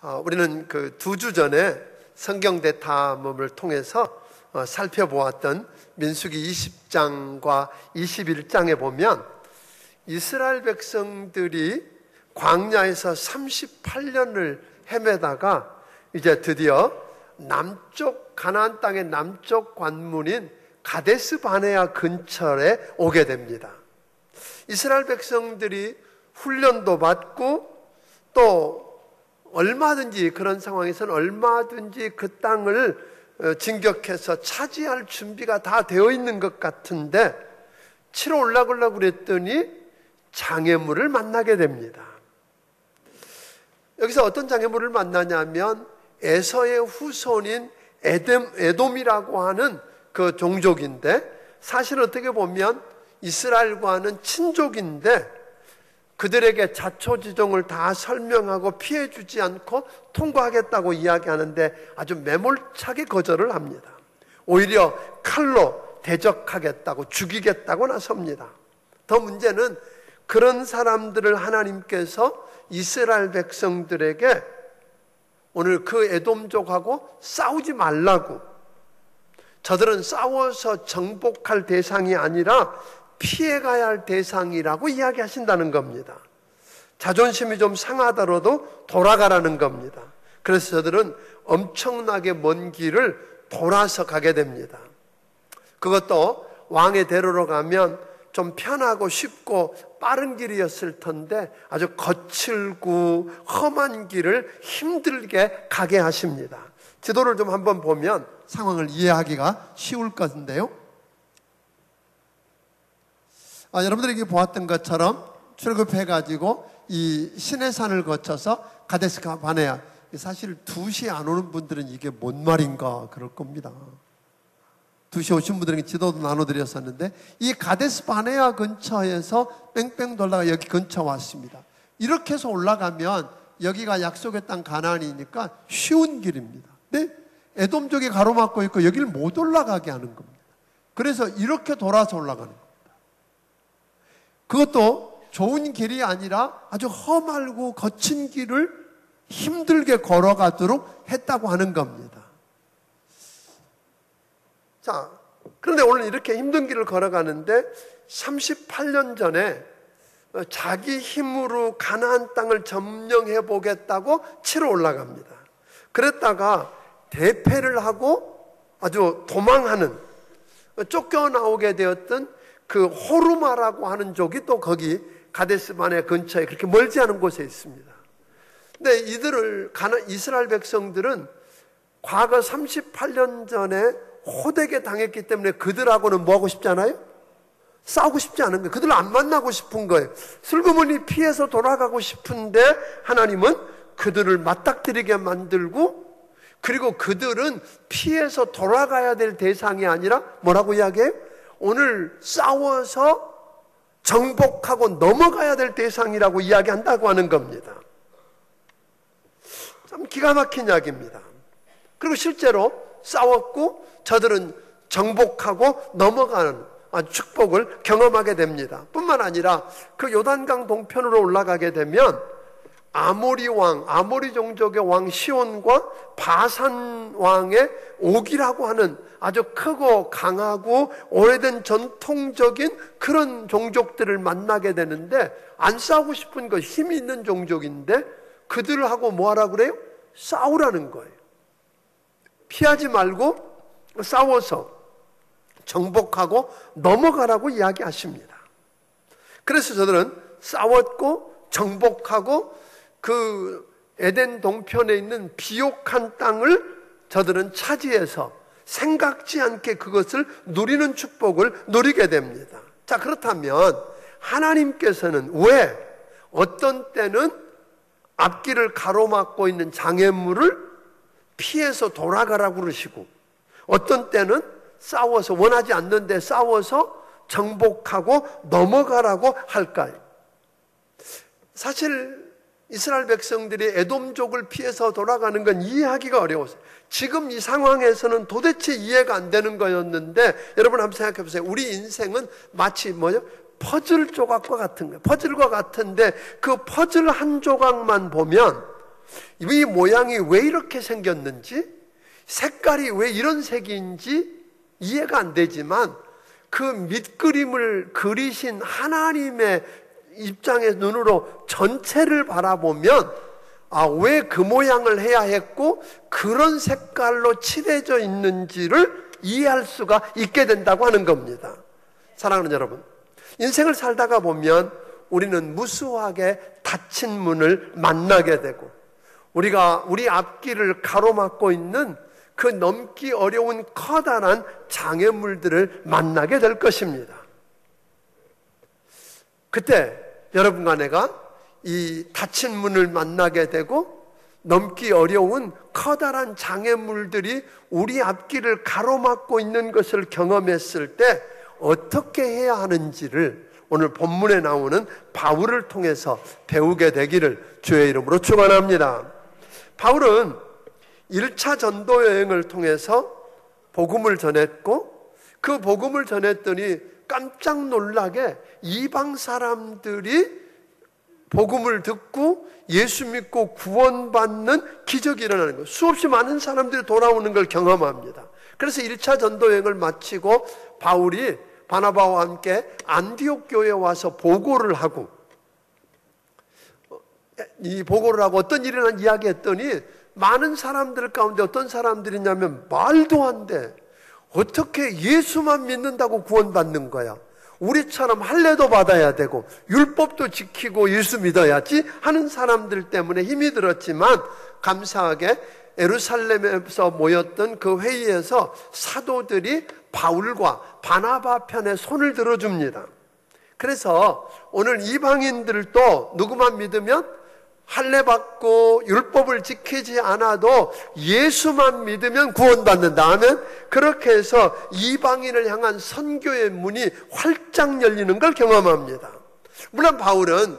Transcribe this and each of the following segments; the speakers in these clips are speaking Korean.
우리는 그 2주 전에 성경 대탐험을 통해서 살펴보았던 민수기 20장과 21장에 보면 이스라엘 백성들이 광야에서 38년을 헤매다가 이제 드디어 남쪽 가나안 땅의 남쪽 관문인 가데스 바네아 근처에 오게 됩니다. 이스라엘 백성들이 훈련도 받고 또 얼마든지 그런 상황에서는 얼마든지 그 땅을 진격해서 차지할 준비가 다 되어 있는 것 같은데 치러 올라가려고 그랬더니 장애물을 만나게 됩니다. 여기서 어떤 장애물을 만나냐면 에서의 후손인 에돔이라고 하는 그 종족인데 사실 어떻게 보면 이스라엘과는 친족인데 그들에게 자초지종을 다 설명하고 피해주지 않고 통과하겠다고 이야기하는데 아주 매몰차게 거절을 합니다. 오히려 칼로 대적하겠다고 죽이겠다고 나섭니다. 더 문제는 그런 사람들을 하나님께서 이스라엘 백성들에게 오늘 그 에돔족하고 싸우지 말라고, 저들은 싸워서 정복할 대상이 아니라 피해가야 할 대상이라고 이야기하신다는 겁니다. 자존심이 좀 상하더라도 돌아가라는 겁니다. 그래서 저들은 엄청나게 먼 길을 돌아서 가게 됩니다. 그것도 왕의 대로로 가면 좀 편하고 쉽고 빠른 길이었을 텐데 아주 거칠고 험한 길을 힘들게 가게 하십니다. 지도를 좀 한번 보면 상황을 이해하기가 쉬울 것인데요. 여러분들이 보았던 것처럼 출급해가지고 이 시내산을 거쳐서 가데스 바네아, 사실 2시에 안 오는 분들은 이게 뭔 말인가 그럴 겁니다. 2시에 오신 분들에게 지도도 나눠드렸었는데 이 가데스 바네아 근처에서 뺑뺑 돌다가 여기 근처 왔습니다. 이렇게 해서 올라가면 여기가 약속의 땅 가나안이니까 쉬운 길입니다. 근데 에돔족이 가로막고 있고 여기를 못 올라가게 하는 겁니다. 그래서 이렇게 돌아서 올라가는 겁니다. 그것도 좋은 길이 아니라 아주 험하고 거친 길을 힘들게 걸어가도록 했다고 하는 겁니다. 자, 그런데 오늘 이렇게 힘든 길을 걸어가는데 38년 전에 자기 힘으로 가나안 땅을 점령해 보겠다고 치러 올라갑니다. 그랬다가 대패를 하고 아주 도망하는, 쫓겨나오게 되었던 그 호르마라고 하는 족이 또 거기 가데스 바네아 근처에 그렇게 멀지 않은 곳에 있습니다. 근데 이스라엘 백성들은 과거 38년 전에 호되게 당했기 때문에 그들하고는 뭐 하고 싶지 않아요? 싸우고 싶지 않은 거예요. 그들을 안 만나고 싶은 거예요. 슬그머니 피해서 돌아가고 싶은데 하나님은 그들을 맞닥뜨리게 만들고, 그리고 그들은 피해서 돌아가야 될 대상이 아니라 뭐라고 이야기해요? 오늘 싸워서 정복하고 넘어가야 될 대상이라고 이야기한다고 하는 겁니다. 참 기가 막힌 이야기입니다. 그리고 실제로 싸웠고 저들은 정복하고 넘어가는 축복을 경험하게 됩니다. 뿐만 아니라 그 요단강 동편으로 올라가게 되면 아모리 종족의 왕 시온과 바산 왕의 옥이라고 하는 아주 크고 강하고 오래된 전통적인 그런 종족들을 만나게 되는데, 안 싸우고 싶은 거 힘이 있는 종족인데 그들하고 뭐 하라고 그래요? 싸우라는 거예요. 피하지 말고 싸워서 정복하고 넘어가라고 이야기하십니다. 그래서 저들은 싸웠고 정복하고 그 에덴 동편에 있는 비옥한 땅을 저들은 차지해서 생각지 않게 그것을 누리는 축복을 누리게 됩니다. 자, 그렇다면 하나님께서는 왜 어떤 때는 앞길을 가로막고 있는 장애물을 피해서 돌아가라고 그러시고 어떤 때는 싸워서, 원하지 않는데 싸워서 정복하고 넘어가라고 할까요? 사실 이스라엘 백성들이 에돔족을 피해서 돌아가는 건 이해하기가 어려웠어요. 지금 이 상황에서는 도대체 이해가 안 되는 거였는데, 여러분 한번 생각해 보세요. 우리 인생은 마치 뭐죠? 퍼즐 조각과 같은 거예요. 퍼즐과 같은데 그 퍼즐 한 조각만 보면 이 모양이 왜 이렇게 생겼는지, 색깔이 왜 이런 색인지 이해가 안 되지만 그 밑그림을 그리신 하나님의 입장의 눈으로 전체를 바라보면 왜 그 모양을 해야 했고 그런 색깔로 칠해져 있는지를 이해할 수가 있게 된다고 하는 겁니다. 사랑하는 여러분, 인생을 살다가 보면 우리는 무수하게 닫힌 문을 만나게 되고 우리가 우리 앞길을 가로막고 있는 그 넘기 어려운 커다란 장애물들을 만나게 될 것입니다. 그때 여러분과 내가 이 닫힌 문을 만나게 되고 넘기 어려운 커다란 장애물들이 우리 앞길을 가로막고 있는 것을 경험했을 때 어떻게 해야 하는지를 오늘 본문에 나오는 바울을 통해서 배우게 되기를 주의 이름으로 축원합니다. 바울은 1차 전도 여행을 통해서 복음을 전했고 그 복음을 전했더니 깜짝 놀라게 이방 사람들이 복음을 듣고 예수 믿고 구원받는 기적이 일어나는 거예요. 수없이 많은 사람들이 돌아오는 걸 경험합니다. 그래서 1차 전도 여행을 마치고 바울이 바나바와 함께 안디옥 교회에 와서 보고를 하고 어떤 일이 일어난 이야기했더니 많은 사람들 가운데 어떤 사람들이냐면 말도 안 돼. 어떻게 예수만 믿는다고 구원받는 거야? 우리처럼 할례도 받아야 되고 율법도 지키고 예수 믿어야지 하는 사람들 때문에 힘이 들었지만 감사하게 예루살렘에서 모였던 그 회의에서 사도들이 바울과 바나바 편에 손을 들어줍니다. 그래서 오늘 이방인들도 누구만 믿으면 할례 받고 율법을 지키지 않아도 예수만 믿으면 구원받는다 하면 그렇게 해서 이방인을 향한 선교의 문이 활짝 열리는 걸 경험합니다. 물론 바울은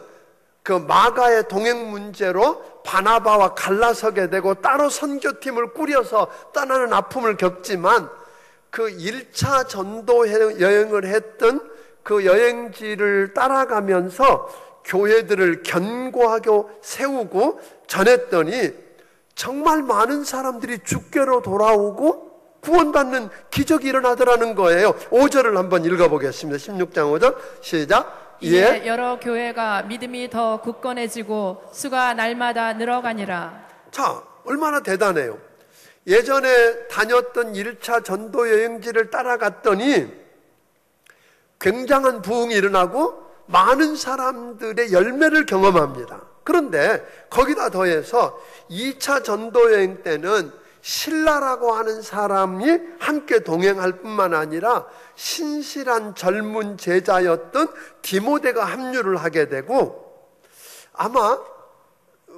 그 마가의 동행 문제로 바나바와 갈라서게 되고 따로 선교팀을 꾸려서 떠나는 아픔을 겪지만 그 1차 전도 여행을 했던 그 여행지를 따라가면서 교회들을 견고하게 세우고 전했더니 정말 많은 사람들이 주께로 돌아오고 구원받는 기적이 일어나더라는 거예요. 5절을 한번 읽어보겠습니다. 16장 5절 시작. 이에 여러 교회가 믿음이 더 굳건해지고 수가 날마다 늘어가니라. 자, 얼마나 대단해요. 예전에 다녔던 1차 전도 여행지를 따라갔더니 굉장한 부흥이 일어나고 많은 사람들의 열매를 경험합니다. 그런데 거기다 더해서 2차 전도 여행 때는 실라라고 하는 사람이 함께 동행할 뿐만 아니라 신실한 젊은 제자였던 디모데가 합류를 하게 되고 아마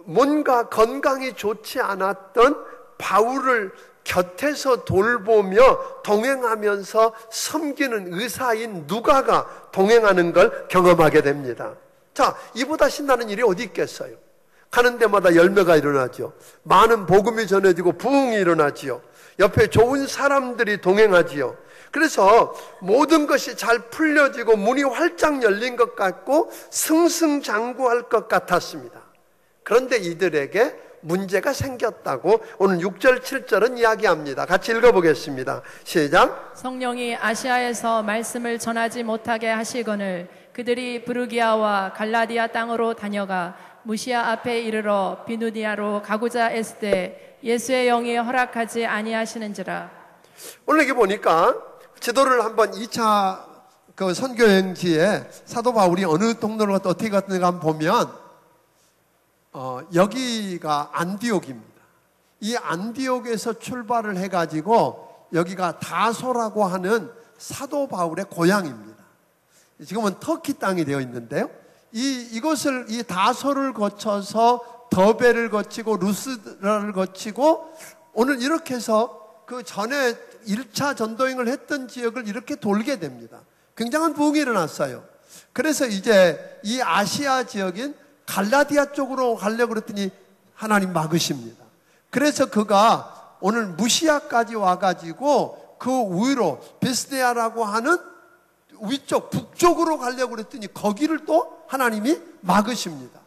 뭔가 건강이 좋지 않았던 바울을 곁에서 돌보며 동행하면서 섬기는 의사인 누가가 동행하는 걸 경험하게 됩니다. 자, 이보다 신나는 일이 어디 있겠어요? 가는 데마다 열매가 일어나죠. 많은 복음이 전해지고 부흥이 일어나지요. 옆에 좋은 사람들이 동행하지요. 그래서 모든 것이 잘 풀려지고 문이 활짝 열린 것 같고 승승장구할 것 같았습니다. 그런데 이들에게 문제가 생겼다고 오늘 6절 7절은 이야기합니다. 같이 읽어보겠습니다. 시작. 성령이 아시아에서 말씀을 전하지 못하게 하시거늘 그들이 부르기아와 갈라디아 땅으로 다녀가 무시아 앞에 이르러 비누디아로 가고자 했을 때 예수의 영이 허락하지 아니하시는지라. 오늘 여기 보니까 지도를 한번 2차 그 선교여행지에 사도 바울이 어느 동네로 갔다 어떻게 갔는가 한번 보면 여기가 안디옥입니다. 이 안디옥에서 출발을 해가지고 여기가 다소라고 하는 사도 바울의 고향입니다. 지금은 터키 땅이 되어 있는데요. 이것을 이 다소를 거쳐서 더베를 거치고 루스라를 거치고 오늘 이렇게 해서 그 전에 1차 전도행을 했던 지역을 이렇게 돌게 됩니다. 굉장한 부흥이 일어났어요. 그래서 이제 이 아시아 지역인 갈라디아 쪽으로 가려고 그랬더니 하나님 막으십니다. 그래서 그가 오늘 무시아까지 와가지고 그 위로 베스데아라고 하는 위쪽 북쪽으로 가려고 그랬더니 거기를 또 하나님이 막으십니다.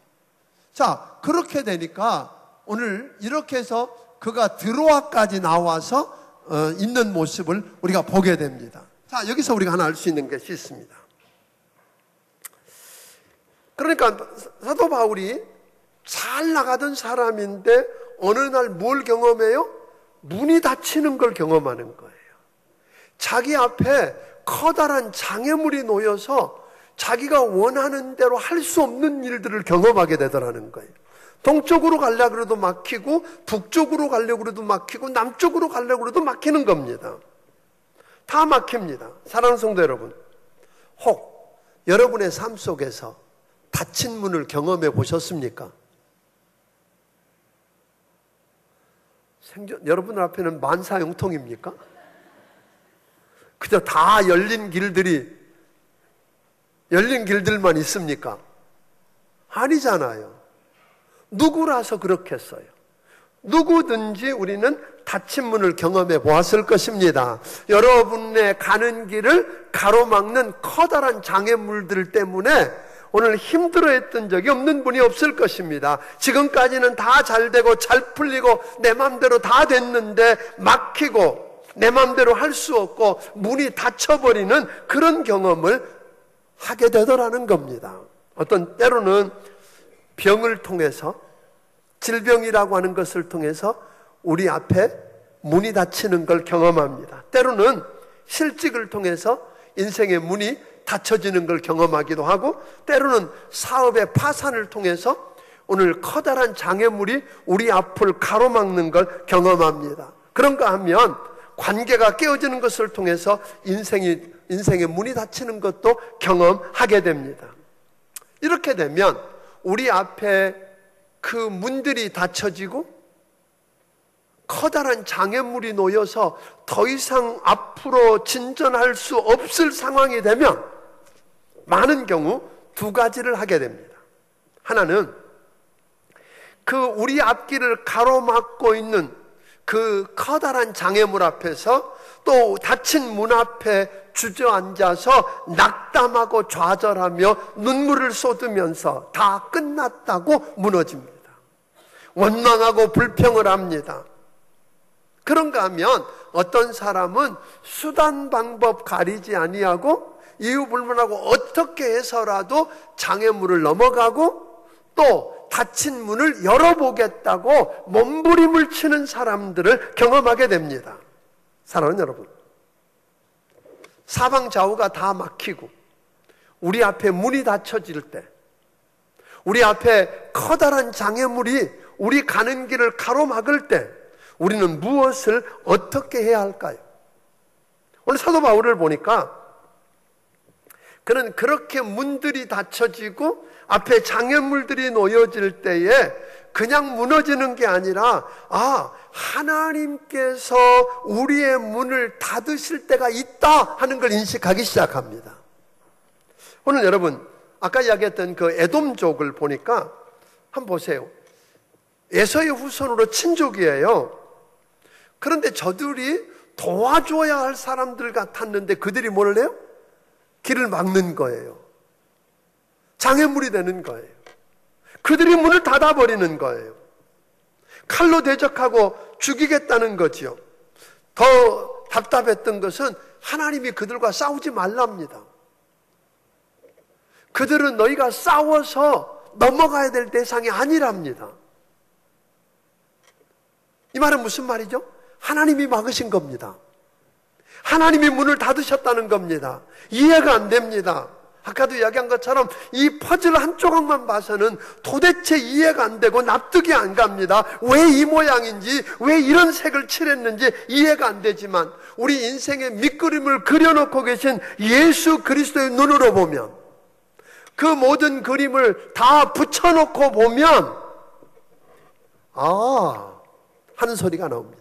자, 그렇게 되니까 오늘 이렇게 해서 그가 드로아까지 나와서 있는 모습을 우리가 보게 됩니다. 자, 여기서 우리가 하나 알 수 있는 것이 있습니다. 그러니까 사도 바울이 잘 나가던 사람인데 어느 날 뭘 경험해요? 문이 닫히는 걸 경험하는 거예요. 자기 앞에 커다란 장애물이 놓여서 자기가 원하는 대로 할 수 없는 일들을 경험하게 되더라는 거예요. 동쪽으로 가려고 해도 막히고 북쪽으로 가려고 해도 막히고 남쪽으로 가려고 해도 막히는 겁니다. 다 막힙니다. 사랑하는 성도 여러분, 혹 여러분의 삶 속에서 닫힌 문을 경험해 보셨습니까? 여러분들 앞에는 만사형통입니까? 그저 다 열린 길들만 있습니까? 아니잖아요. 누구라서 그렇겠어요? 누구든지 우리는 닫힌 문을 경험해 보았을 것입니다. 여러분의 가는 길을 가로막는 커다란 장애물들 때문에 오늘 힘들어했던 적이 없는 분이 없을 것입니다. 지금까지는 다 잘 되고 잘 풀리고 내 마음대로 다 됐는데 막히고 내 마음대로 할 수 없고 문이 닫혀버리는 그런 경험을 하게 되더라는 겁니다. 어떤 때로는 병을 통해서, 질병이라고 하는 것을 통해서 우리 앞에 문이 닫히는 걸 경험합니다. 때로는 실직을 통해서 인생의 문이 닫혀지는 걸 경험하기도 하고, 때로는 사업의 파산을 통해서 오늘 커다란 장애물이 우리 앞을 가로막는 걸 경험합니다. 그런가 하면 관계가 깨어지는 것을 통해서 인생의 문이 닫히는 것도 경험하게 됩니다. 이렇게 되면 우리 앞에 그 문들이 닫혀지고 커다란 장애물이 놓여서 더 이상 앞으로 진전할 수 없을 상황이 되면 많은 경우 두 가지를 하게 됩니다. 하나는 그 우리 앞길을 가로막고 있는 그 커다란 장애물 앞에서 또 닫힌 문 앞에 주저앉아서 낙담하고 좌절하며 눈물을 쏟으면서 다 끝났다고 무너집니다. 원망하고 불평을 합니다. 그런가 하면 어떤 사람은 수단 방법 가리지 아니하고 이유 불문하고 어떻게 해서라도 장애물을 넘어가고 또 닫힌 문을 열어보겠다고 몸부림을 치는 사람들을 경험하게 됩니다. 사랑하는 여러분, 사방 좌우가 다 막히고 우리 앞에 문이 닫혀질 때, 우리 앞에 커다란 장애물이 우리 가는 길을 가로막을 때 우리는 무엇을 어떻게 해야 할까요? 오늘 사도 바울을 보니까 그는 그렇게 문들이 닫혀지고 앞에 장애물들이 놓여질 때에 그냥 무너지는 게 아니라 하나님께서 우리의 문을 닫으실 때가 있다 하는 걸 인식하기 시작합니다. 오늘 여러분, 아까 이야기했던 그 에돔족을 보니까 한번 보세요. 에서의 후손으로 친족이에요. 그런데 저들이 도와줘야 할 사람들 같았는데 그들이 뭘 해요? 길을 막는 거예요. 장애물이 되는 거예요. 그들이 문을 닫아버리는 거예요. 칼로 대적하고 죽이겠다는 거지요. 더 답답했던 것은 하나님이 그들과 싸우지 말랍니다. 그들은 너희가 싸워서 넘어가야 될 대상이 아니랍니다. 이 말은 무슨 말이죠? 하나님이 막으신 겁니다. 하나님이 문을 닫으셨다는 겁니다. 이해가 안 됩니다. 아까도 이야기한 것처럼 이 퍼즐 한 조각만 봐서는 도대체 이해가 안 되고 납득이 안 갑니다. 왜 이 모양인지, 왜 이런 색을 칠했는지 이해가 안 되지만 우리 인생의 밑그림을 그려놓고 계신 예수 그리스도의 눈으로 보면, 그 모든 그림을 다 붙여놓고 보면 하는 소리가 나옵니다.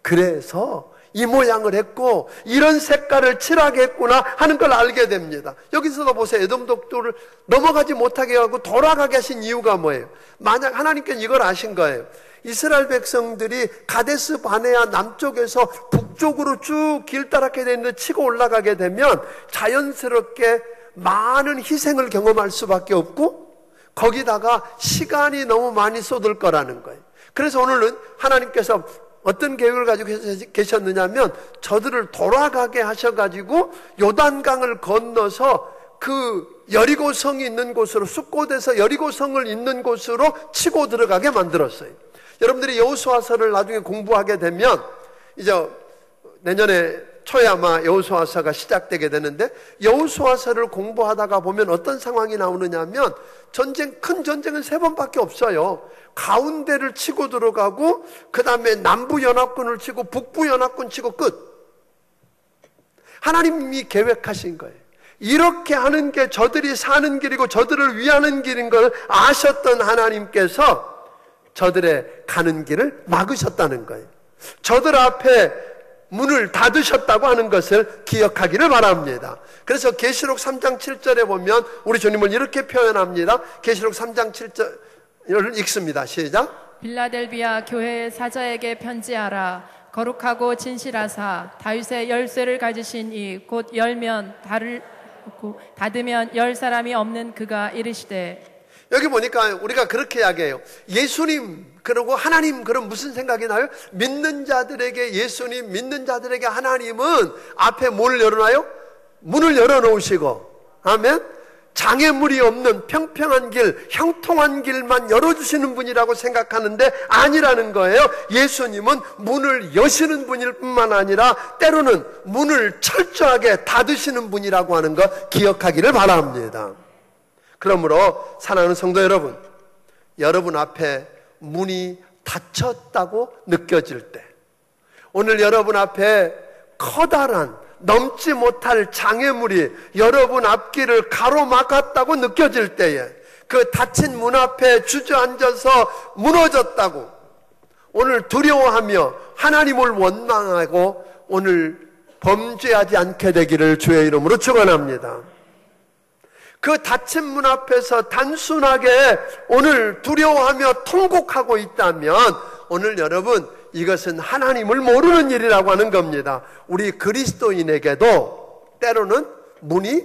그래서 이 모양을 했고 이런 색깔을 칠하게 했구나 하는 걸 알게 됩니다. 여기서도 보세요. 에돔족들을 넘어가지 못하게 하고 돌아가게 하신 이유가 뭐예요? 만약 하나님께는 이걸 아신 거예요. 이스라엘 백성들이 가데스 바네아 남쪽에서 북쪽으로 쭉 길 따라게 되는데 치고 올라가게 되면 자연스럽게 많은 희생을 경험할 수밖에 없고 거기다가 시간이 너무 많이 쏟을 거라는 거예요. 그래서 오늘은 하나님께서 어떤 계획을 가지고 계셨느냐면 저들을 돌아가게 하셔가지고 요단강을 건너서 그 여리고성이 있는 곳으로, 숫곳에서 여리고성을 있는 곳으로 치고 들어가게 만들었어요. 여러분들이 여호수아서를 나중에 공부하게 되면 이제 내년에 초에 아마 여호수아서가 시작되게 되는데, 여호수아서를 공부하다가 보면 어떤 상황이 나오느냐 하면 큰 전쟁은 3번밖에 없어요. 가운데를 치고 들어가고 그 다음에 남부연합군을 치고 북부연합군 치고 끝. 하나님이 계획하신 거예요. 이렇게 하는 게 저들이 사는 길이고 저들을 위하는 길인 걸 아셨던 하나님께서 저들의 가는 길을 막으셨다는 거예요. 저들 앞에 문을 닫으셨다고 하는 것을 기억하기를 바랍니다. 그래서 계시록 3장 7절에 보면 우리 주님을 이렇게 표현합니다. 계시록 3장 7절을 읽습니다. 시작. 빌라델비아 교회의 사자에게 편지하라. 거룩하고 진실하사 다윗의 열쇠를 가지신 이 곧 열면 닫으면 열 사람이 없는 그가 이르시되. 여기 보니까 우리가 그렇게 이야기해요. 예수님 그리고 하나님, 그럼 무슨 생각이 나요? 믿는 자들에게 예수님, 믿는 자들에게 하나님은 앞에 뭘 열어놔요? 문을 열어놓으시고, 아멘? 장애물이 없는 평평한 길, 형통한 길만 열어주시는 분이라고 생각하는데 아니라는 거예요. 예수님은 문을 여시는 분일 뿐만 아니라 때로는 문을 철저하게 닫으시는 분이라고 하는 거 기억하기를 바랍니다. 그러므로 사랑하는 성도 여러분, 여러분 앞에 문이 닫혔다고 느껴질 때, 오늘 여러분 앞에 커다란 넘지 못할 장애물이 여러분 앞길을 가로막았다고 느껴질 때에, 그 닫힌 문 앞에 주저앉아서 무너졌다고 오늘 두려워하며 하나님을 원망하고 오늘 범죄하지 않게 되기를 주의 이름으로 축원합니다. 그 닫힌 문 앞에서 단순하게 오늘 두려워하며 통곡하고 있다면 오늘 여러분, 이것은 하나님을 모르는 일이라고 하는 겁니다. 우리 그리스도인에게도 때로는 문이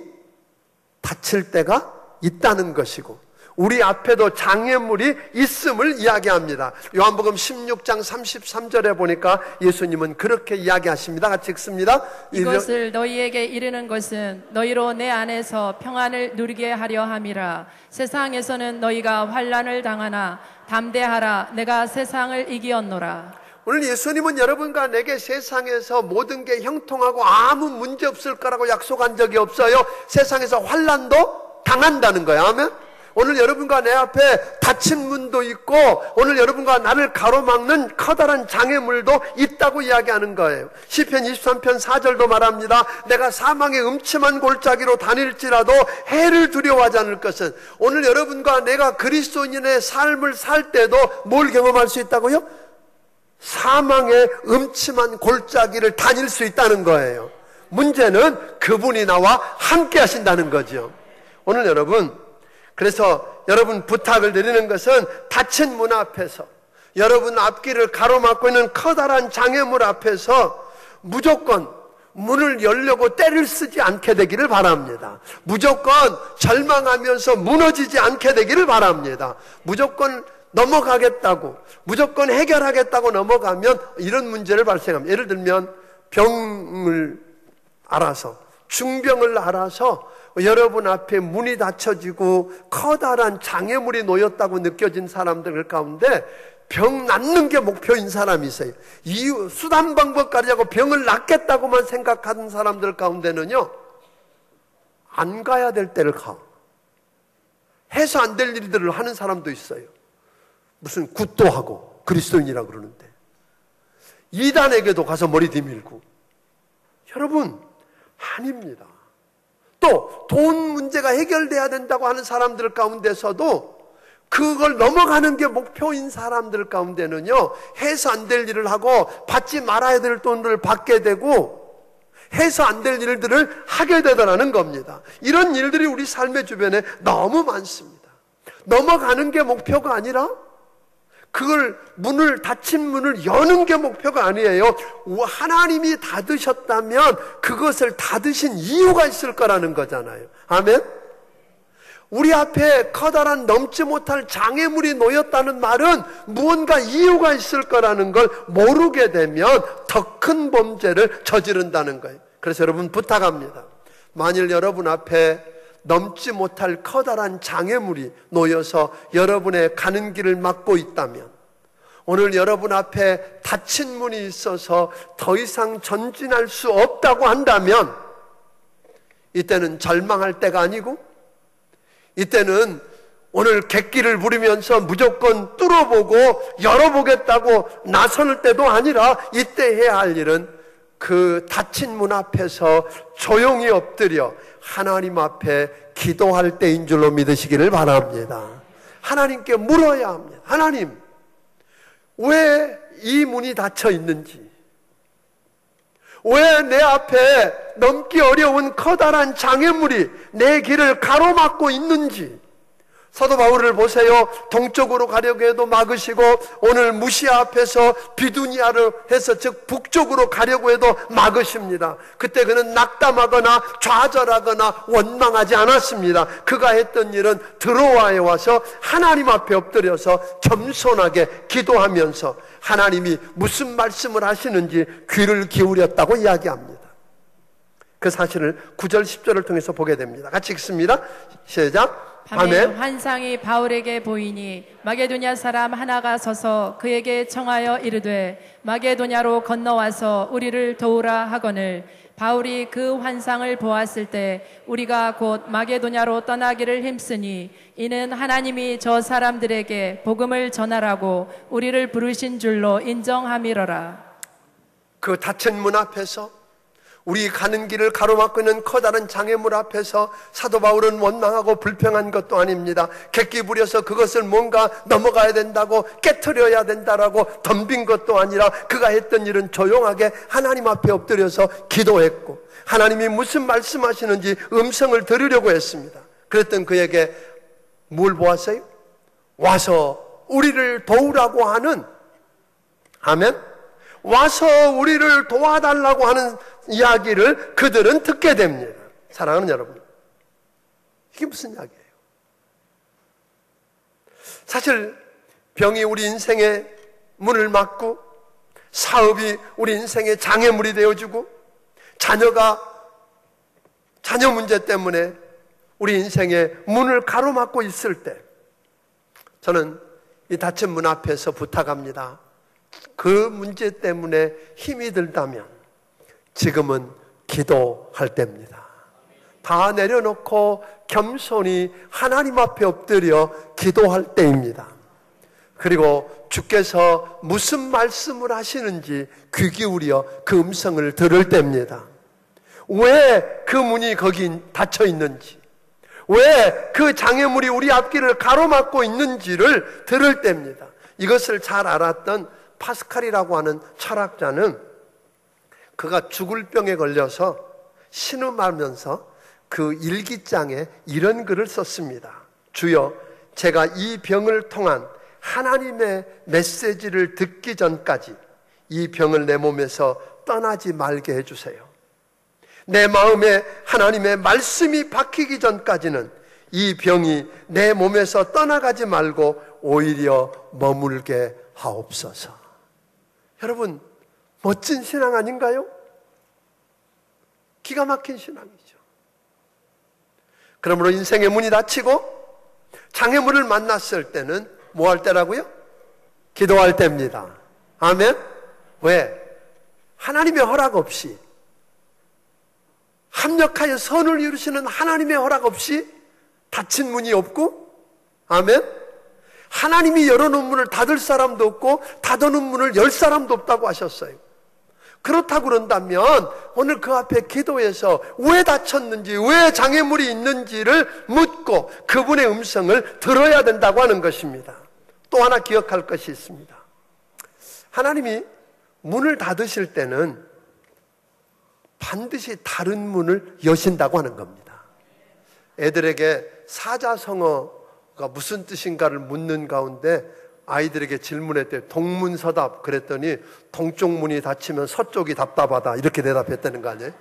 닫힐 때가 있다는 것이고 우리 앞에도 장애물이 있음을 이야기합니다. 요한복음 16장 33절에 보니까 예수님은 그렇게 이야기하십니다. 같이 읽습니다. 이것을 너희에게 이르는 것은 너희로 내 안에서 평안을 누리게 하려 함이라. 세상에서는 너희가 환난을 당하나 담대하라. 내가 세상을 이기었노라. 오늘 예수님은 여러분과 내게 세상에서 모든 게 형통하고 아무 문제 없을 거라고 약속한 적이 없어요. 세상에서 환난도 당한다는 거예요. 아멘. 오늘 여러분과 내 앞에 닫힌 문도 있고 오늘 여러분과 나를 가로막는 커다란 장애물도 있다고 이야기하는 거예요. 시편 23편 4절도 말합니다. 내가 사망의 음침한 골짜기로 다닐지라도 해를 두려워하지 않을 것은, 오늘 여러분과 내가 그리스도인의 삶을 살 때도 뭘 경험할 수 있다고요? 사망의 음침한 골짜기를 다닐 수 있다는 거예요. 문제는 그분이 나와 함께 하신다는 거죠. 오늘 여러분, 그래서 여러분 부탁을 드리는 것은 닫힌 문 앞에서, 여러분 앞길을 가로막고 있는 커다란 장애물 앞에서 무조건 문을 열려고 때를 쓰지 않게 되기를 바랍니다. 무조건 절망하면서 무너지지 않게 되기를 바랍니다. 무조건 넘어가겠다고, 무조건 해결하겠다고 넘어가면 이런 문제를 발생합니다. 예를 들면 병을 알아서, 중병을 알아서 여러분 앞에 문이 닫혀지고 커다란 장애물이 놓였다고 느껴진 사람들 가운데 병 낫는 게 목표인 사람이 있어요. 이유, 수단 방법까지 하고 병을 낫겠다고만 생각하는 사람들 가운데는요, 안 가야 될 때를 가. 해서 안 될 일들을 하는 사람도 있어요. 무슨 굿도 하고 그리스도인이라고 그러는데 이단에게도 가서 머리 뒤밀고. 여러분, 아닙니다. 또 돈 문제가 해결돼야 된다고 하는 사람들 가운데서도 그걸 넘어가는 게 목표인 사람들 가운데는요, 해서 안 될 일을 하고 받지 말아야 될 돈을 받게 되고 해서 안 될 일들을 하게 되더라는 겁니다. 이런 일들이 우리 삶의 주변에 너무 많습니다. 넘어가는 게 목표가 아니라 그걸 닫힌 문을 여는 게 목표가 아니에요. 하나님이 닫으셨다면 그것을 닫으신 이유가 있을 거라는 거잖아요. 아멘? 우리 앞에 커다란 넘지 못할 장애물이 놓였다는 말은 무언가 이유가 있을 거라는 걸 모르게 되면 더 큰 범죄를 저지른다는 거예요. 그래서 여러분 부탁합니다. 만일 여러분 앞에 넘지 못할 커다란 장애물이 놓여서 여러분의 가는 길을 막고 있다면, 오늘 여러분 앞에 닫힌 문이 있어서 더 이상 전진할 수 없다고 한다면, 이때는 절망할 때가 아니고, 이때는 오늘 객기를 부리면서 무조건 뚫어보고 열어보겠다고 나설 때도 아니라, 이때 해야 할 일은 그 닫힌 문 앞에서 조용히 엎드려 하나님 앞에 기도할 때인 줄로 믿으시기를 바랍니다. 하나님께 물어야 합니다. 하나님, 왜 이 문이 닫혀 있는지, 왜 내 앞에 넘기 어려운 커다란 장애물이 내 길을 가로막고 있는지. 사도 바울을 보세요. 동쪽으로 가려고 해도 막으시고, 오늘 무시아 앞에서 비두니아를 해서 즉 북쪽으로 가려고 해도 막으십니다. 그때 그는 낙담하거나 좌절하거나 원망하지 않았습니다. 그가 했던 일은 드로아에 와서 하나님 앞에 엎드려서 겸손하게 기도하면서 하나님이 무슨 말씀을 하시는지 귀를 기울였다고 이야기합니다. 그 사실을 9절 10절을 통해서 보게 됩니다. 같이 읽습니다. 시작. 밤에 환상이 바울에게 보이니 마게도냐 사람 하나가 서서 그에게 청하여 이르되 마게도냐로 건너와서 우리를 도우라 하거늘, 바울이 그 환상을 보았을 때 우리가 곧 마게도냐로 떠나기를 힘쓰니 이는 하나님이 저 사람들에게 복음을 전하라고 우리를 부르신 줄로 인정함이러라. 그 닫힌 문 앞에서, 우리 가는 길을 가로막고 있는 커다란 장애물 앞에서 사도 바울은 원망하고 불평한 것도 아닙니다. 객기 부려서 그것을 뭔가 넘어가야 된다고, 깨트려야 된다라고 덤빈 것도 아니라, 그가 했던 일은 조용하게 하나님 앞에 엎드려서 기도했고, 하나님이 무슨 말씀하시는지 음성을 들으려고 했습니다. 그랬던 그에게 뭘 보았어요? 와서 우리를 도우라고 하는, 아멘? 와서 우리를 도와달라고 하는 이야기를 그들은 듣게 됩니다. 사랑하는 여러분, 이게 무슨 이야기예요? 사실 병이 우리 인생의 문을 막고, 사업이 우리 인생의 장애물이 되어주고, 자녀 문제 때문에 우리 인생의 문을 가로막고 있을 때, 저는 이 닫힌 문 앞에서 부탁합니다. 그 문제 때문에 힘이 들다면 지금은 기도할 때입니다. 다 내려놓고 겸손히 하나님 앞에 엎드려 기도할 때입니다. 그리고 주께서 무슨 말씀을 하시는지 귀 기울여 그 음성을 들을 때입니다. 왜 그 문이 거기 닫혀 있는지, 왜 그 장애물이 우리 앞길을 가로막고 있는지를 들을 때입니다. 이것을 잘 알았던 파스칼이라고 하는 철학자는, 그가 죽을 병에 걸려서 신음하면서 그 일기장에 이런 글을 썼습니다. 주여, 제가 이 병을 통한 하나님의 메시지를 듣기 전까지 이 병을 내 몸에서 떠나지 말게 해주세요. 내 마음에 하나님의 말씀이 박히기 전까지는 이 병이 내 몸에서 떠나가지 말고 오히려 머물게 하옵소서. 여러분, 멋진 신앙 아닌가요? 기가 막힌 신앙이죠. 그러므로 인생의 문이 닫히고 장애물을 만났을 때는 뭐 할 때라고요? 기도할 때입니다. 아멘? 왜? 하나님의 허락 없이, 합력하여 선을 이루시는 하나님의 허락 없이 닫힌 문이 없고, 아멘? 하나님이 열어놓은 문을 닫을 사람도 없고 닫아놓은 문을 열 사람도 없다고 하셨어요. 그렇다고 그런다면 오늘 그 앞에 기도해서 왜 닫혔는지, 왜 장애물이 있는지를 묻고 그분의 음성을 들어야 된다고 하는 것입니다. 또 하나 기억할 것이 있습니다. 하나님이 문을 닫으실 때는 반드시 다른 문을 여신다고 하는 겁니다. 애들에게 사자성어가 무슨 뜻인가를 묻는 가운데 아이들에게 질문했대요. 동문서답. 그랬더니 동쪽 문이 닫히면 서쪽이 답답하다, 이렇게 대답했다는 거 아니에요?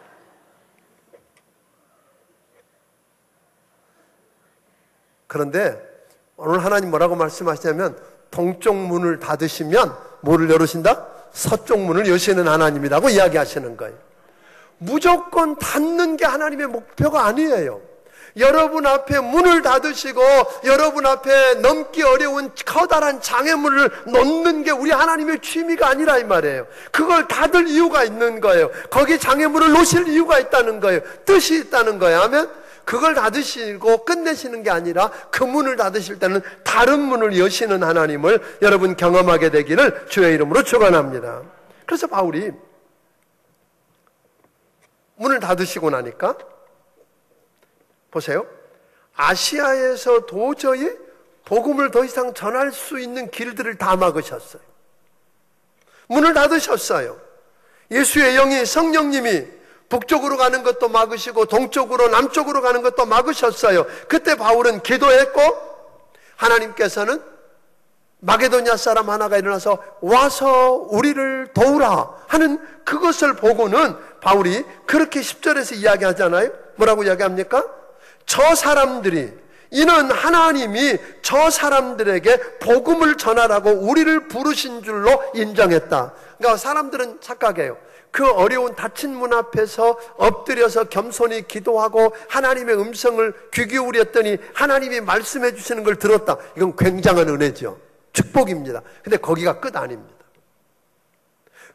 그런데 오늘 하나님 뭐라고 말씀하시냐면 동쪽 문을 닫으시면 뭐를 열으신다? 서쪽 문을 여시는 하나님이라고 이야기하시는 거예요. 무조건 닫는 게 하나님의 목표가 아니에요. 여러분 앞에 문을 닫으시고 여러분 앞에 넘기 어려운 커다란 장애물을 놓는 게 우리 하나님의 취미가 아니라 이 말이에요. 그걸 닫을 이유가 있는 거예요. 거기 장애물을 놓으실 이유가 있다는 거예요. 뜻이 있다는 거예요. 아멘? 그걸 닫으시고 끝내시는 게 아니라 그 문을 닫으실 때는 다른 문을 여시는 하나님을 여러분 경험하게 되기를 주의 이름으로 축원합니다. 그래서 바울이 문을 닫으시고 나니까 보세요. 아시아에서 도저히 복음을 더 이상 전할 수 있는 길들을 다 막으셨어요. 문을 닫으셨어요. 예수의 영이 성령님이 북쪽으로 가는 것도 막으시고 동쪽으로 남쪽으로 가는 것도 막으셨어요. 그때 바울은 기도했고 하나님께서는 마게도냐 사람 하나가 일어나서 와서 우리를 도우라 하는 그것을 보고는 바울이 그렇게 10절에서 이야기하잖아요. 뭐라고 이야기합니까? 저 사람들이, 이는 하나님이 저 사람들에게 복음을 전하라고 우리를 부르신 줄로 인정했다. 그러니까 사람들은 착각해요. 그 어려운 닫힌 문 앞에서 엎드려서 겸손히 기도하고 하나님의 음성을 귀 기울였더니 하나님이 말씀해 주시는 걸 들었다. 이건 굉장한 은혜죠. 축복입니다. 근데 거기가 끝 아닙니다.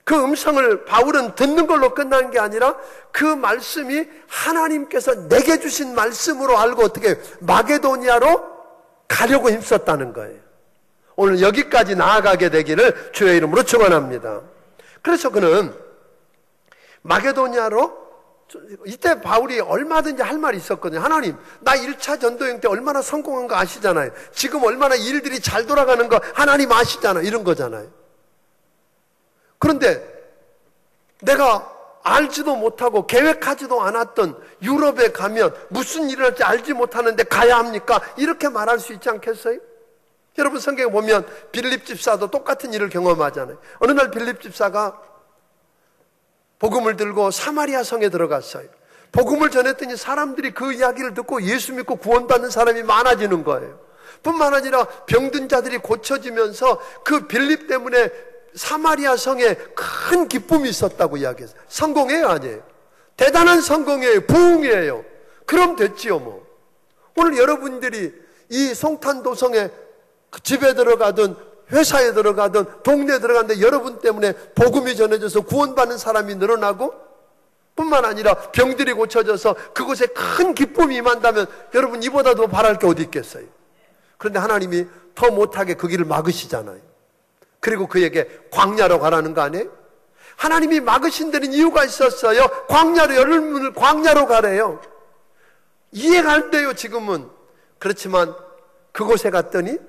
그 음성을 바울은 듣는 걸로 끝난 게 아니라 그 말씀이 하나님께서 내게 주신 말씀으로 알고 어떻게 마게도니아로 가려고 힘썼다는 거예요. 오늘 여기까지 나아가게 되기를 주의 이름으로 축원합니다. 그래서 그는 마게도니아로, 이때 바울이 얼마든지 할 말이 있었거든요. 하나님, 나 1차 전도여행 때 얼마나 성공한 거 아시잖아요. 지금 얼마나 일들이 잘 돌아가는 거 하나님 아시잖아요. 이런 거잖아요. 그런데 내가 알지도 못하고 계획하지도 않았던 유럽에 가면 무슨 일을 할지 알지 못하는데 가야 합니까? 이렇게 말할 수 있지 않겠어요? 여러분 성경에 보면 빌립 집사도 똑같은 일을 경험하잖아요. 어느 날 빌립 집사가 복음을 들고 사마리아 성에 들어갔어요. 복음을 전했더니 사람들이 그 이야기를 듣고 예수 믿고 구원받는 사람이 많아지는 거예요. 뿐만 아니라 병든 자들이 고쳐지면서 그 빌립 때문에 사마리아 성에 큰 기쁨이 있었다고 이야기했어요. 성공이에요, 아니에요? 대단한 성공이에요. 부흥이에요. 그럼 됐지요, 뭐. 오늘 여러분들이 이 송탄도성에 집에 들어가든 회사에 들어가든 동네에 들어가는데 여러분 때문에 복음이 전해져서 구원받는 사람이 늘어나고 뿐만 아니라 병들이 고쳐져서 그곳에 큰 기쁨이 임한다면 여러분 이보다 더 바랄 게 어디 있겠어요? 그런데 하나님이 더 못하게 그 길을 막으시잖아요. 그리고 그에게 광야로 가라는 거 아니에요? 하나님이 막으신 데는 이유가 있었어요. 광야로, 여러분을 광야로 가래요. 이해가 안 돼요, 지금은. 그렇지만 그곳에 갔더니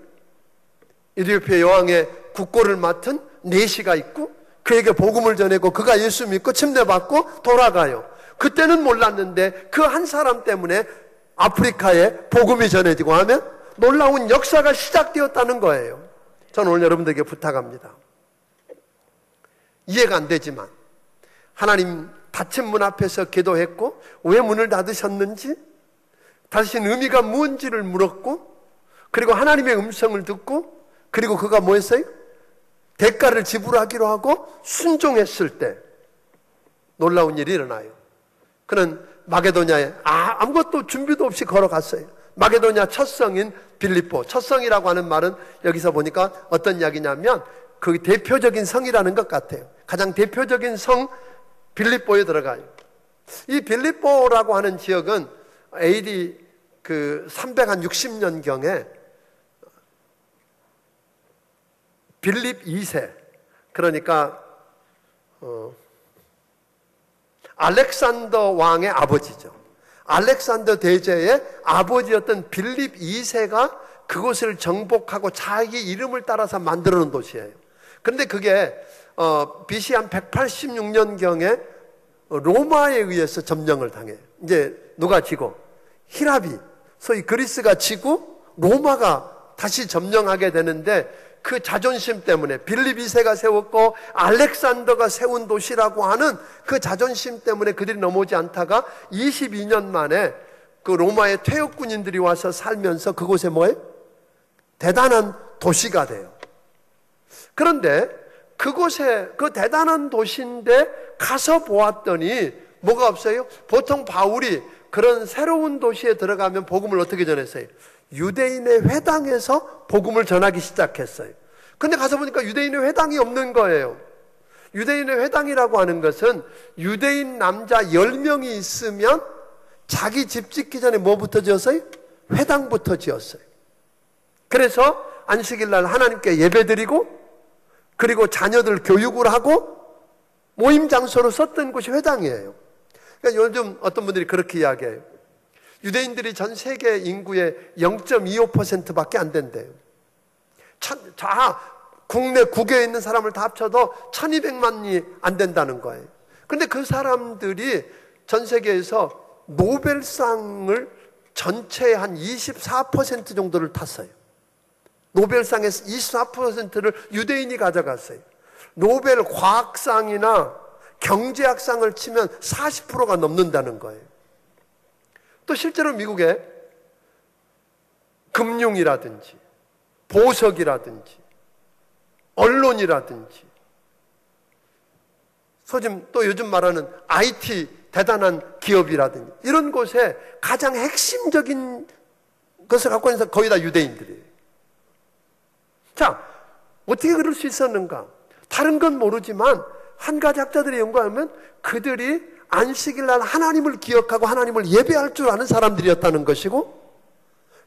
이디오피아 여왕의 국고를 맡은 내시가 있고 그에게 복음을 전하고 그가 예수 믿고 침례받고 돌아가요. 그때는 몰랐는데 그 한 사람 때문에 아프리카에 복음이 전해지고 하면 놀라운 역사가 시작되었다는 거예요. 저는 오늘 여러분들에게 부탁합니다. 이해가 안 되지만 하나님 닫힌 문 앞에서 기도했고 왜 문을 닫으셨는지 닫으신 의미가 무엇인지를 물었고 그리고 하나님의 음성을 듣고 그리고 그가 뭐 했어요? 대가를 지불하기로 하고 순종했을 때 놀라운 일이 일어나요. 그는 마게도냐에 아무것도 준비도 없이 걸어갔어요. 마게도냐 첫 성인 빌립보. 첫 성이라고 하는 말은 여기서 보니까 어떤 이야기냐면 그 대표적인 성이라는 것 같아요. 가장 대표적인 성 빌립보에 들어가요. 이 빌립보라고 하는 지역은 AD 360년경에 빌립 2세, 그러니까 알렉산더 왕의 아버지죠. 알렉산더 대제의 아버지였던 빌립 2세가 그곳을 정복하고 자기 이름을 따라서 만들어 놓은 도시예요. 그런데 그게 BC 한 186년경에 로마에 의해서 점령을 당해요. 이제 누가 지고? 히랍이, 소위 그리스가 지고 로마가 다시 점령하게 되는데 그 자존심 때문에 빌립 2세가 세웠고 알렉산더가 세운 도시라고 하는 그 자존심 때문에 그들이 넘어오지 않다가 22년 만에 그 로마의 퇴역군인들이 와서 살면서 그곳에 뭐예요? 대단한 도시가 돼요. 그런데 그곳에 그 대단한 도시인데 가서 보았더니 뭐가 없어요? 보통 바울이 그런 새로운 도시에 들어가면 복음을 어떻게 전했어요? 유대인의 회당에서 복음을 전하기 시작했어요. 근데 가서 보니까 유대인의 회당이 없는 거예요. 유대인의 회당이라고 하는 것은 유대인 남자 10명이 있으면 자기 집 짓기 전에 뭐부터 지었어요? 회당부터 지었어요. 그래서 안식일 날 하나님께 예배드리고 그리고 자녀들 교육을 하고 모임 장소로 썼던 곳이 회당이에요. 그러니까 요즘 어떤 분들이 그렇게 이야기해요. 유대인들이 전 세계 인구의 0.25%밖에 안 된대요. 국내 국외에 있는 사람을 다 합쳐도 1200만이 안 된다는 거예요. 그런데 그 사람들이 전 세계에서 노벨상을 전체의 한 24% 정도를 탔어요. 노벨상에서 24%를 유대인이 가져갔어요. 노벨 과학상이나 경제학상을 치면 40%가 넘는다는 거예요. 또 실제로 미국에 금융이라든지 보석이라든지 언론이라든지 또 요즘 말하는 IT 대단한 기업이라든지 이런 곳에 가장 핵심적인 것을 갖고 있는 사람 거의 다 유대인들이에요. 자, 어떻게 그럴 수 있었는가? 다른 건 모르지만 한 가지 학자들이 연구하면 그들이 안식일 날 하나님을 기억하고 하나님을 예배할 줄 아는 사람들이었다는 것이고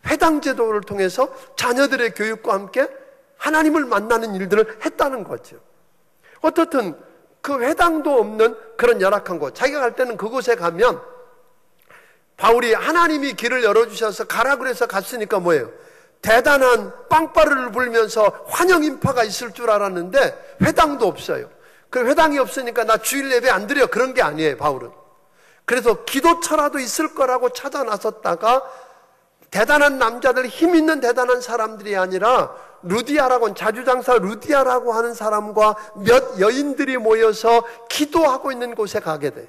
회당 제도를 통해서 자녀들의 교육과 함께 하나님을 만나는 일들을 했다는 거죠. 어떻든 그 회당도 없는 그런 열악한 곳, 자기가 갈 때는 그곳에 가면 바울이 하나님이 길을 열어주셔서 가라 그래서 갔으니까 뭐예요? 대단한 빵빠르를 불면서 환영 인파가 있을 줄 알았는데 회당도 없어요. 그 회당이 없으니까 나 주일 예배 안 드려, 그런 게 아니에요, 바울은. 그래서 기도처라도 있을 거라고 찾아 나섰다가 대단한 남자들, 힘 있는 대단한 사람들이 아니라 루디아라고, 자주장사 루디아라고 하는 사람과 몇 여인들이 모여서 기도하고 있는 곳에 가게 돼요.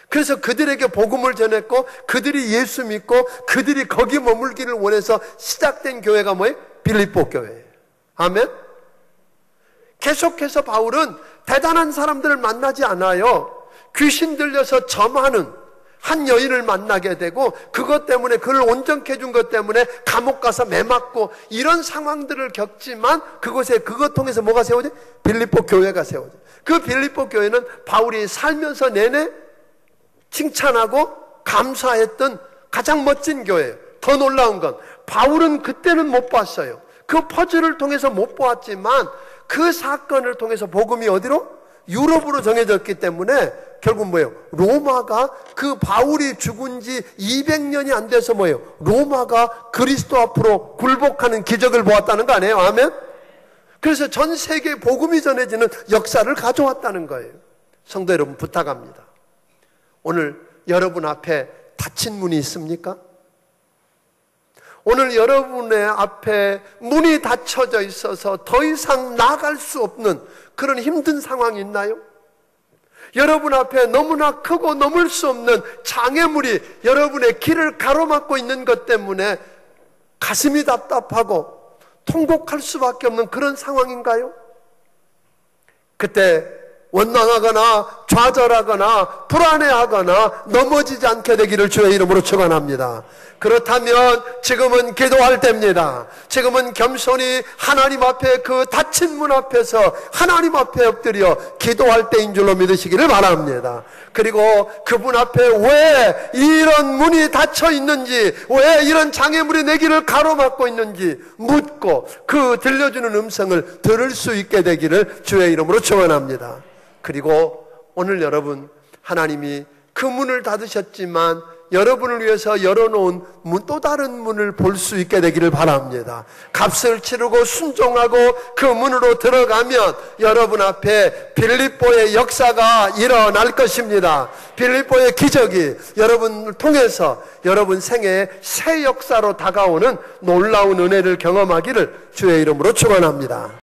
그래서 그들에게 복음을 전했고 그들이 예수 믿고 그들이 거기 머물기를 원해서 시작된 교회가 뭐예요? 빌립보 교회예요. 아멘? 계속해서 바울은 대단한 사람들을 만나지 않아요. 귀신 들려서 점하는 한 여인을 만나게 되고 그것 때문에 그를 온전케 해준 것 때문에 감옥 가서 매맞고 이런 상황들을 겪지만 그곳에 그것 통해서 뭐가 세워져? 빌립보 교회가 세워져. 그 빌립보 교회는 바울이 살면서 내내 칭찬하고 감사했던 가장 멋진 교회예요. 더 놀라운 건 바울은 그때는 못 봤어요. 그 퍼즐을 통해서 못 보았지만 그 사건을 통해서 복음이 어디로? 유럽으로 정해졌기 때문에 결국 뭐예요? 로마가 그 바울이 죽은 지 200년이 안 돼서 뭐예요? 로마가 그리스도 앞으로 굴복하는 기적을 보았다는 거 아니에요? 아멘? 그래서 전 세계에 복음이 전해지는 역사를 가져왔다는 거예요. 성도 여러분 부탁합니다. 오늘 여러분 앞에 닫힌 문이 있습니까? 오늘 여러분의 앞에 문이 닫혀져 있어서 더 이상 나아갈 수 없는 그런 힘든 상황이 있나요? 여러분 앞에 너무나 크고 넘을 수 없는 장애물이 여러분의 길을 가로막고 있는 것 때문에 가슴이 답답하고 통곡할 수밖에 없는 그런 상황인가요? 그때 원망하거나 좌절하거나 불안해하거나 넘어지지 않게 되기를 주의 이름으로 축원합니다. 그렇다면 지금은 기도할 때입니다. 지금은 겸손히 하나님 앞에 그 닫힌 문 앞에서 하나님 앞에 엎드려 기도할 때인 줄로 믿으시기를 바랍니다. 그리고 그분 앞에 왜 이런 문이 닫혀 있는지, 왜 이런 장애물이 내 길을 가로막고 있는지 묻고 그 들려주는 음성을 들을 수 있게 되기를 주의 이름으로 축원합니다. 그리고 오늘 여러분, 하나님이 그 문을 닫으셨지만 여러분을 위해서 열어놓은 또 다른 문을 볼 수 있게 되기를 바랍니다. 값을 치르고 순종하고 그 문으로 들어가면 여러분 앞에 빌립보의 역사가 일어날 것입니다. 빌립보의 기적이 여러분을 통해서 여러분 생애에 새 역사로 다가오는 놀라운 은혜를 경험하기를 주의 이름으로 축원합니다.